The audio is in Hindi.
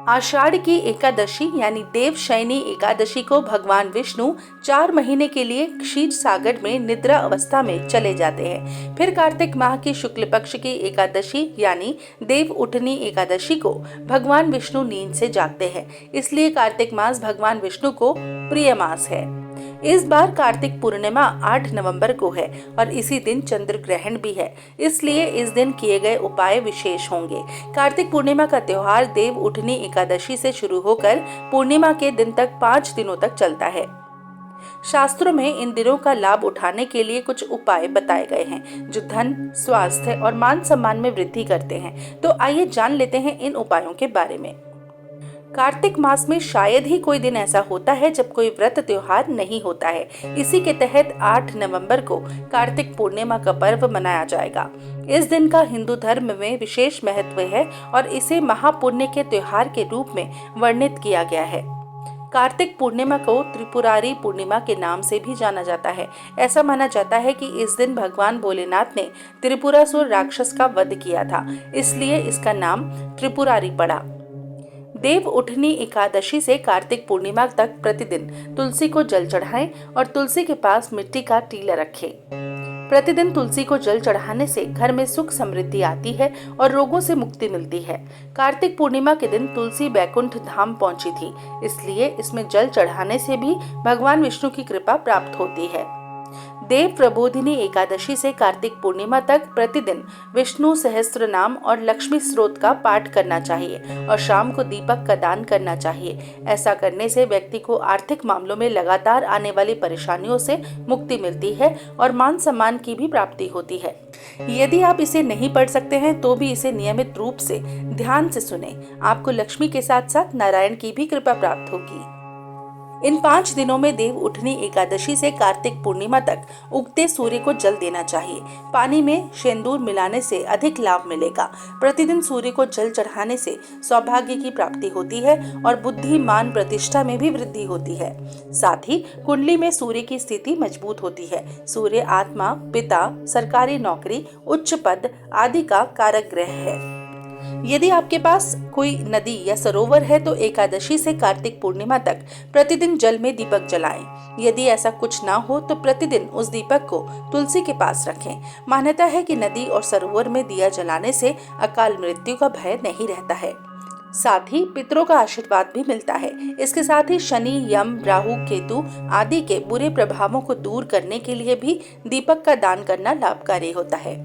आषाढ़ की एकादशी यानी देवशयनी एकादशी को भगवान विष्णु 4 महीने के लिए क्षीर सागर में निद्रा अवस्था में चले जाते हैं। फिर कार्तिक माह की शुक्ल पक्ष की एकादशी यानी देव उठनी एकादशी को भगवान विष्णु नींद से जागते हैं। इसलिए कार्तिक मास भगवान विष्णु को प्रिय मास है। इस बार कार्तिक पूर्णिमा 8 नवंबर को है और इसी दिन चंद्र ग्रहण भी है, इसलिए इस दिन किए गए उपाय विशेष होंगे। कार्तिक पूर्णिमा का त्योहार देव उठनी एकादशी से शुरू होकर पूर्णिमा के दिन तक 5 दिनों तक चलता है। शास्त्रों में इन दिनों का लाभ उठाने के लिए कुछ उपाय बताए गए हैं जो धन, स्वास्थ्य और मान सम्मान में वृद्धि करते हैं। तो आइए जान लेते हैं इन उपायों के बारे में। कार्तिक मास में शायद ही कोई दिन ऐसा होता है जब कोई व्रत त्योहार नहीं होता है। इसी के तहत 8 नवंबर को कार्तिक पूर्णिमा का पर्व मनाया जाएगा। इस दिन का हिंदू धर्म में विशेष महत्व है और इसे महापुण्य के त्योहार के रूप में वर्णित किया गया है। कार्तिक पूर्णिमा को त्रिपुरारी पूर्णिमा के नाम से भी जाना जाता है। ऐसा माना जाता है कि इस दिन भगवान भोलेनाथ ने त्रिपुरासुर राक्षस का वध किया था, इसलिए इसका नाम त्रिपुरारी पड़ा। देव उठनी एकादशी से कार्तिक पूर्णिमा तक प्रतिदिन तुलसी को जल चढ़ाएं और तुलसी के पास मिट्टी का टीला रखें। प्रतिदिन तुलसी को जल चढ़ाने से घर में सुख समृद्धि आती है और रोगों से मुक्ति मिलती है। कार्तिक पूर्णिमा के दिन तुलसी बैकुंठ धाम पहुंची थी, इसलिए इसमें जल चढ़ाने से भी भगवान विष्णु की कृपा प्राप्त होती है। देव प्रबोधिनी एकादशी से कार्तिक पूर्णिमा तक प्रतिदिन विष्णु सहस्त्र नाम और लक्ष्मी स्रोत का पाठ करना चाहिए और शाम को दीपक का दान करना चाहिए। ऐसा करने से व्यक्ति को आर्थिक मामलों में लगातार आने वाली परेशानियों से मुक्ति मिलती है और मान सम्मान की भी प्राप्ति होती है। यदि आप इसे नहीं पढ़ सकते हैं तो भी इसे नियमित रूप से ध्यान से सुने। आपको लक्ष्मी के साथ साथ नारायण की भी कृपा प्राप्त होगी। इन 5 दिनों में देव उठनी एकादशी से कार्तिक पूर्णिमा तक उगते सूर्य को जल देना चाहिए। पानी में सेंदूर मिलाने से अधिक लाभ मिलेगा। प्रतिदिन सूर्य को जल चढ़ाने से सौभाग्य की प्राप्ति होती है और बुद्धि, मान, प्रतिष्ठा में भी वृद्धि होती है। साथ ही कुंडली में सूर्य की स्थिति मजबूत होती है। सूर्य आत्मा, पिता, सरकारी नौकरी, उच्च पद आदि का कारक ग्रह है। यदि आपके पास कोई नदी या सरोवर है तो एकादशी से कार्तिक पूर्णिमा तक प्रतिदिन जल में दीपक जलाएं। यदि ऐसा कुछ ना हो तो प्रतिदिन उस दीपक को तुलसी के पास रखें। मान्यता है कि नदी और सरोवर में दिया जलाने से अकाल मृत्यु का भय नहीं रहता है। साथ ही पितरों का आशीर्वाद भी मिलता है। इसके साथ ही शनि, यम, राहु, केतु आदि के बुरे प्रभावों को दूर करने के लिए भी दीपक का दान करना लाभकारी होता है।